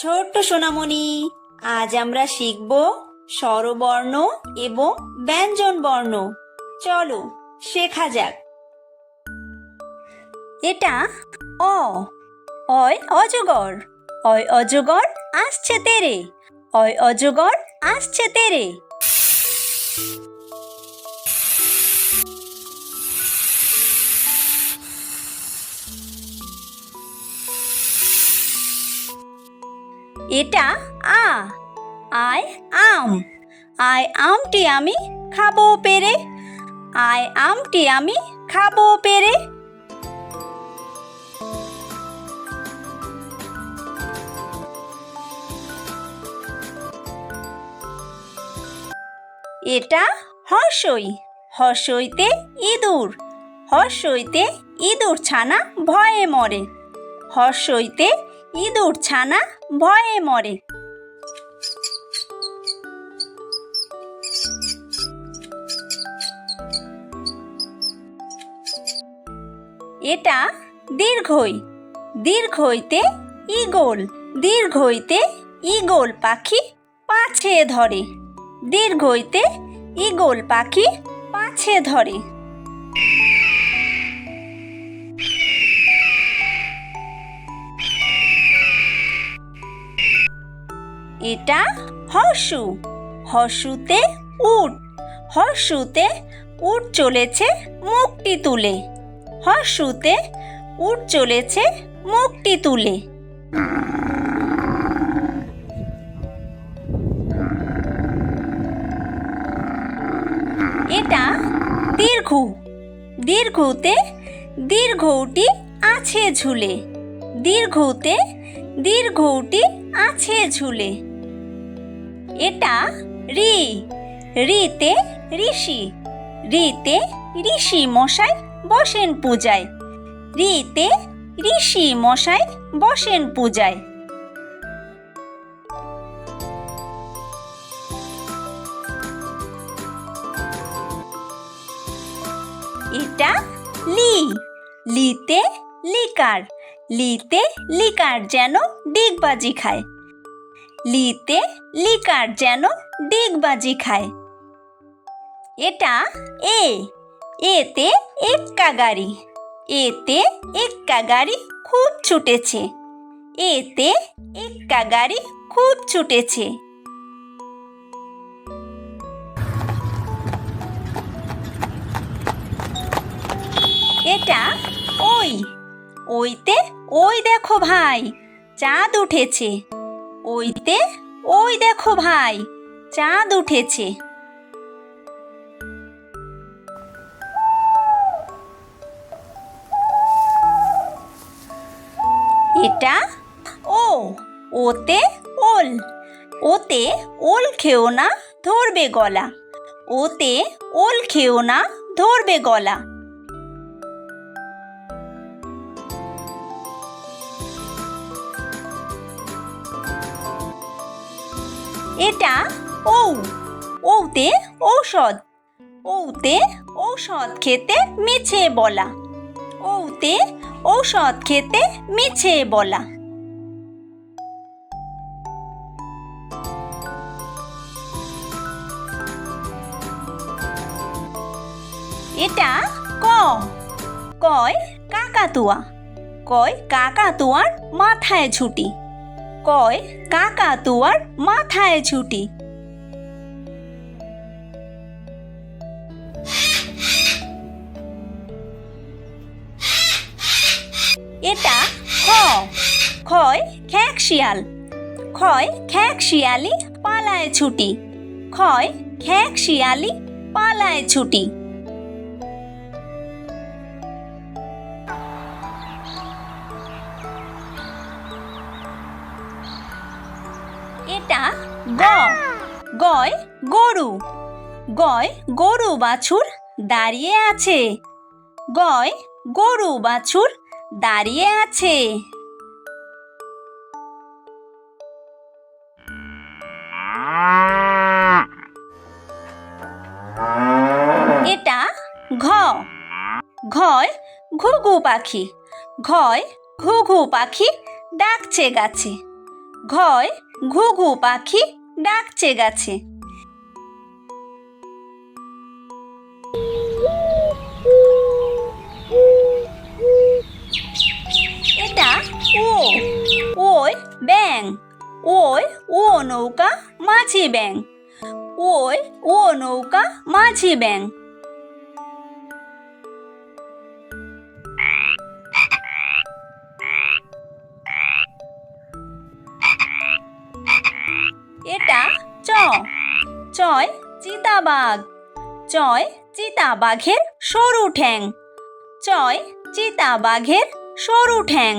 ছোট্ট সোনামণি, আজ আমরা শিখব স্বরবর্ণ এবং ব্যঞ্জন বর্ণ। চলো শেখা যাক। এটা অ, অয় অজগর, অয় অজগর আসছে তেরে, অয় অজগর আসছে তেরে। এটা আ, আয় আম, আয় আমটি আমি খাবো পেরে, আয় আমটি আমি খাবো পেরে। এটা হর্ষই, হর্ষইতে ইঁদুর, হর্ষইতে ইঁদুর ছানা ভয়ে মরে, হর্ষইতে ইঁদুর ছানা ভয়ে মরে। এটা দীর্ঘই, দীর্ঘইতে ঈগল, দীর্ঘইতে ঈগল পাখি পাছে ধরে, দীর্ঘইতে ঈগল পাখি পাছে ধরে। এটা হর্ষু, হর্ষুতে উট, হর্ষুতে উট চলেছে মুখটি তুলে, হর্ষুতে উট চলেছে মুখটি তুলে। এটা দীর্ঘু, দীর্ঘুতে দীর্ঘউটি আছে ঝুলে, দীর্ঘুতে দীর্ঘউটি আছে ঝুলে। এটা ঋ, ঋতে ঋষি, ঋতে ঋষি মশাই বসেন পূজায়, ঋতে ঋষি মশাই বসেন পূজায়। এটা লি, লিতে লিকার, লিতে লিকার যেন ডিগবাজি খায়, লিতে লিকার যেন ডিগবাজি খায়। এটা এ, এতে এক্কা গাড়ি, এতে এক্কা গাড়ি খুব ছুটেছে, এতে এক্কা গাড়ি খুব ছুটেছে। এটা ওই, ওইতে ওই দেখো ভাই চাঁদ উঠেছে, ওইতে ওই দেখো ভাই চাঁদ উঠেছে। এটা ও, ওতে ওল, ওতে ওল খেও না ধরবে গলা, ওতে ওল খেও না ধরবে গলা। এটা ঔ, ঔতে ঔষধ, ঔতে ঔষধ খেতে মিছে বলা, ঔতে ঔষধ খেতে মিছে বলা। এটা ক, কয় কাকাতুয়া, কয় কাকাতুয়ার মাথায় ঝুঁটি, কয় কাকাতুয়ার মাথায় ঝুঁটি। এটা খ, খয় খ্যাঁক শিয়াল, খয় খ্যাঁক শিয়ালি পালায় ছুটি, খয় খ্যাঁক শিয়ালি পালায় ছুটি। এটা গ, গয় গরু, গয় গরু বাছুর দাঁড়িয়ে আছে, গয় গরু বাছুর দাঁড়িয়ে আছে। এটা ঘ ঘয় ঘুঘু পাখি। ঘয় ঘুঘু পাখি ডাকছে গাছে। ঘয় ঘুঘু পাখি ডাকছে গাছে। এটা ও, ওই ব্যাঙ। ওই ও নৌকা মাঝি ব্যাঙ। ওই ও নৌকা মাঝি ব্যাঙ। এটা চ, চয় চিতাবাঘ। চয় চিতাবাঘের সরু ঠ্যাং। চয় চিতাবাঘের সরু ঠ্যাং।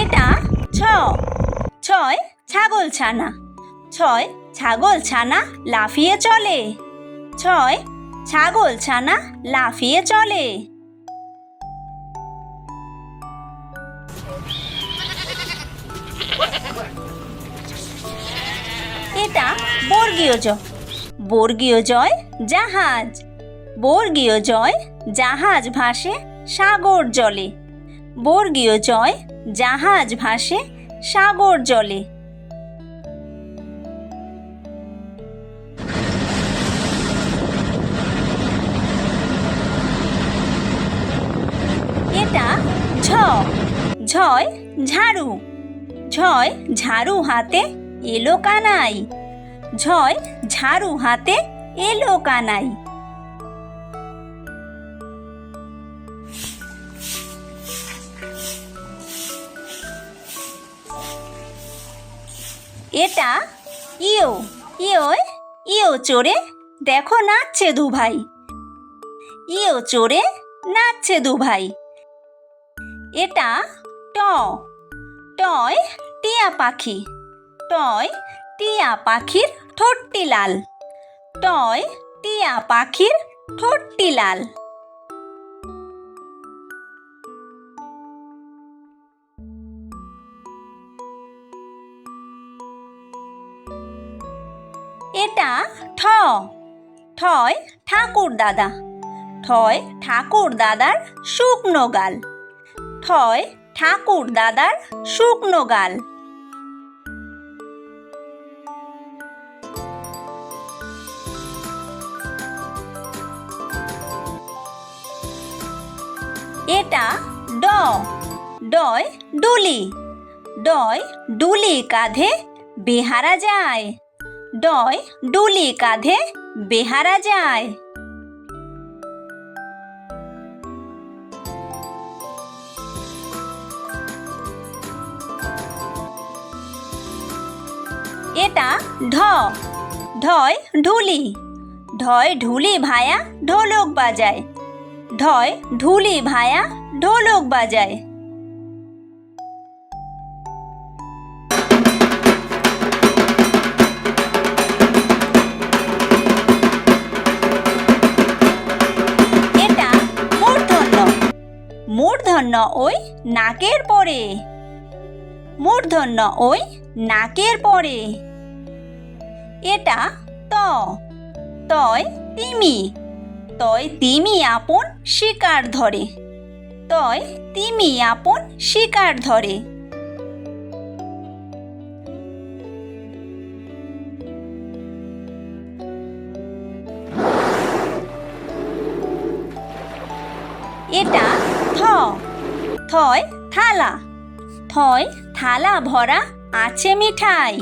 এটা ছ, ছয় ছাগলছানা। ছয় ছাগলছানা লাফিয়ে চলে। ছয় ছাগলছানা লাফিয়ে চলে। এটা বর্গীয় জ। বর্গীয় জয় জাহাজ। বর্গীয় জয় জাহাজ ভাসে সাগর জলে। বর্গীয় জয় জাহাজ ভাসে সাগর জলে। এটা ঝ, ঝয় ঝাড়ু। ঝয় ঝাড়ু হাতে এলো কানাই। ঝয় ঝাড়ু হাতে এলো কানাই। এটা ইয়ো, ইয়োয় ইয়ো চড়ে দেখো নাচছে দুভাই। ইয়ো চড়ে নাচছে দুভাই। এটা ট, টয় টিয়া পাখি। টয় টিয়া পাখির ঠোঁটটি লাল। টয় টিয়া পাখির ঠোঁটটি লাল। এটা ঠ, ঠয় ঠাকুর দাদা। ঠয় ঠাকুর দাদার শুকনো গাল। ঠয় ঠাকুর দাদার শুকনো গাল। এটা ড, ডয় ডুলি। ডয় ডুলি কাঁধে বেহারা যায়। ডয় ডুলি কাঁধে বেহারা যায়। এটা ঢ, ঢয় ঢুলি। ঢয় ঢুলি ভায়া ঢোলক বাজায়। ঢয় ঢুলি ভায়া ঢোলক বাজায়। এটা মূর্ধন্য। মূর্ধন্য ওই নাকের পরে। মূর্ধন্য ওই নাকের পরে। এটা ত, তয় তিমি। তয় তিমি আপন শিকার ধরে। তয় তিমি আপন শিকার ধরে। এটা থ, থয় থালা। থয় থালা ভরা আছে মিঠাই।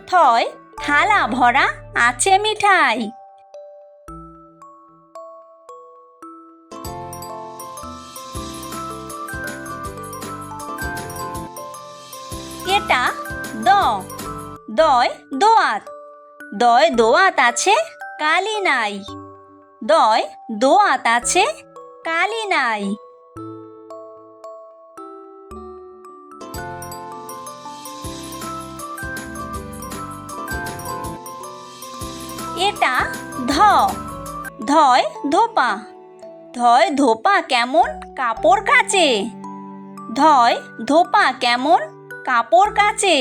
থয় থালা ভরা আছে মিঠাই। এটা দ, দয় দোয়াত। দয় দোয়াত আছে কালি নাই। দয় দোয়াত আছে কালি নাই। এটা ধ, ধয় ধোপা। ধয় ধোপা কেমন কাপড় কাচে। ধয় ধোপা কেমন কাপড় কাচে।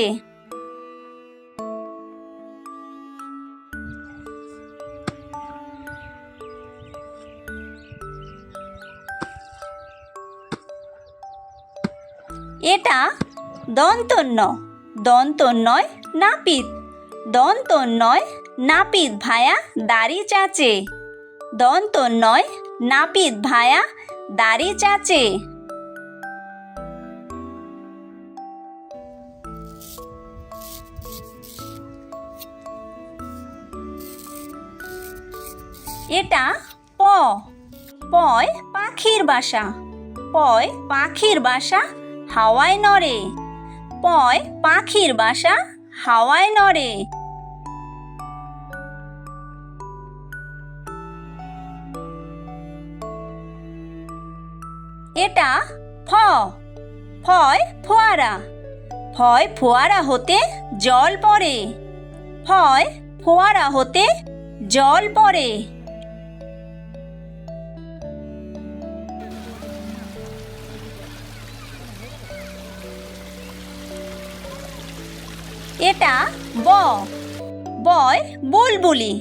এটা দন্তন্য, দন্তন্বয় নাপিত। দন্তন্বয় নাপিত ভায়া দাড়ি চাচে। দন্তন্বয় নাপিত ভায়া দাড়ি চাচে। এটা প, পয় পাখির বাসা। পয় পাখির বাসা হাওয়ায় নড়ে। পয় পাখির বাসা হাওয়ায় নড়ে। এটা ফ, ফয় ফোয়ারা। ফয় ফোয়ারা হতে জল পড়ে। ফয় ফোয়ারা হতে জল পড়ে। এটা ব, বয় বুলবুলি।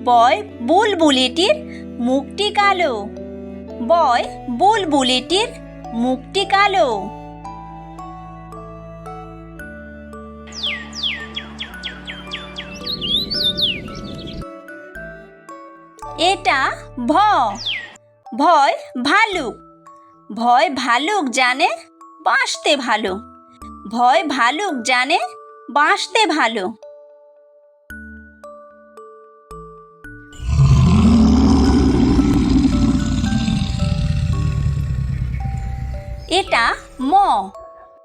বয় বুলবুলিটির মুখটি কালো। বয় বুলবুলিটির মুখটি কালো। এটা ভ, ভয় ভালুক। ভয় ভালুক জানে বাঁচতে ভালো। ভয় ভালুক জানে বাঁচতে ভালো। এটা ম,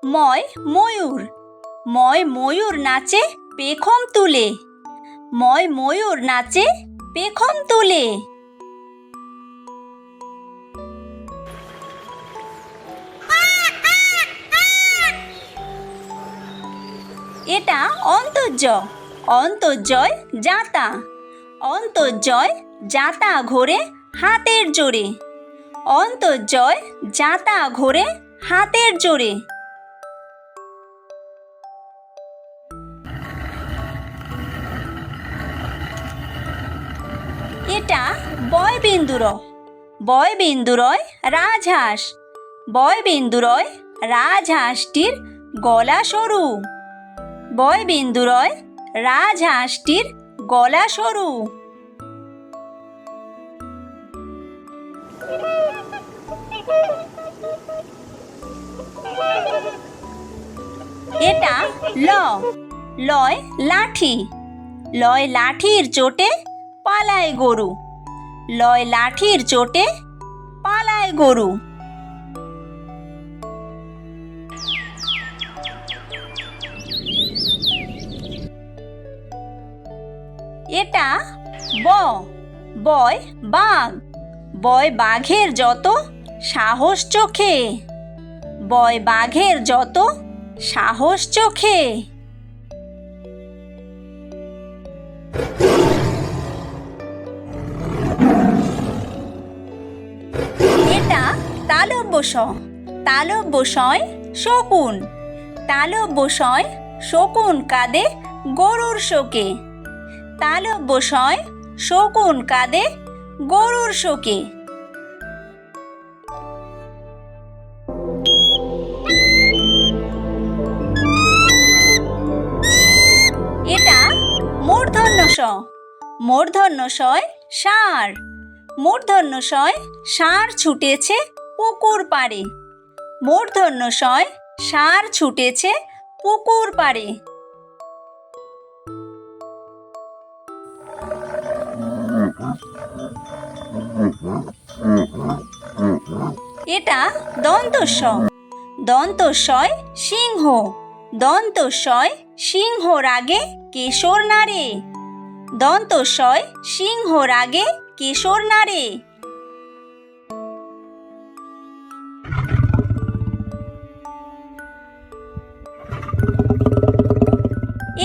ময় ময়ূর। ময় ময়ূর নাচে পেখম তুলে। ময় ময়ূর নাচে পেখম তুলে। এটা অন্তর্য, অন্তর্জয় জাতা। অন্তর্জয় জাতা ঘোরে হাতের জোরে। অন্তর্জয় জাতা ঘোরে হাতের জোরে। এটা বয়বিন্দুর, বয়বিন্দুরয় রাজহাঁস। বয়বিন্দুরয় রাজহাঁসটির গলা সরু। বয়বিন্দুরয় রাজহাঁসটির গলা সরু। এটা ল, লয় লাঠি। লয় লাঠির চোটে পালায় গরু। লয় লাঠির চোটে পালায় গরু। এটা ব, বয় বাঘ। বয় বাঘের যত সাহস চোখে। বয় বাঘের যত সাহস চোখে। এটা তালব্য স, তালব্য সয় শকুন। তালব্য সয় শকুন কাঁদে গরুর শোকে। তালব্য সয় শকুন কাঁদে গরুর শোকে। এটা মূর্ধন্য ষ, মূর্ধন্য শয় ষাঁড়। মূর্ধন্য শয় ষাঁড় ছুটেছে পুকুর পাড়ে। মূর্ধন্য শয় ষাঁড় ছুটেছে পুকুর পাড়ে। এটা দন্তস্ব, দন্তস্বয় সিংহ। দন্তস্বয় সিংহর আগে কেশর নাড়ে। দন্তস্বয় সিংহর আগে কেশর নাড়ে।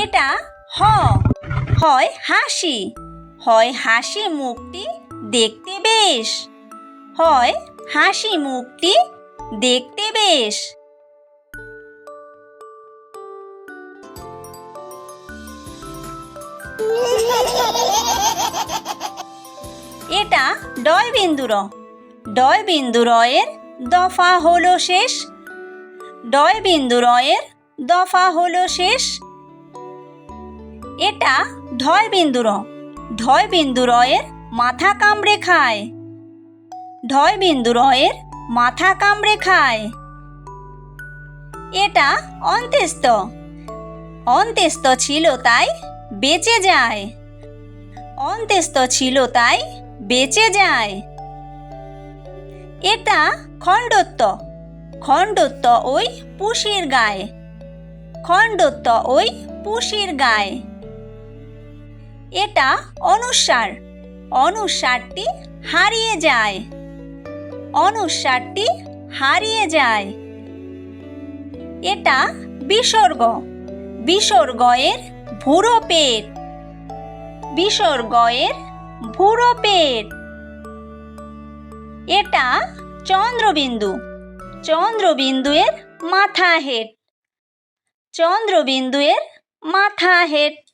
এটা হ, হয় হাসি। হয় হাসি মুখটি দেখতে বেশ। হয় হাসি মুখটি দেখতে বেশ। এটা ডয় বিন্দু র। ডয় বিন্দু র এর দফা হলো শেষ। ডয় বিন্দু র এর দফা হলো শেষ। এটা ঢয় বিন্দু র। ঢয় বিন্দু র এর মাথা কামড়ে খায়। ঢয় বিন্দু র এর মাথা কামড়ে খায়। এটা অন্ত্যেস্ত। অন্ত্যেস্ত ছিল তাই বেঁচে যায়। অন্ত্যেস্ত ছিল তাই বেঁচে যায়। এটা খণ্ডত্ব। খণ্ডত্ব ওই পুষির গায়ে। খণ্ডত্ব ওই পুষির গায়ে। এটা অনুস্বার। অনুস্বারটি হারিয়ে যায়। অনুস্বারটি হারিয়ে যায়। এটা বিসর্গ। বিসর্গ এর ভুরো পেট। বিসর্গ এর ভুরো পেট। এটা চন্দ্রবিন্দু। চন্দ্রবিন্দু এর মাথা হেড। চন্দ্রবিন্দু এর মাথা হেড।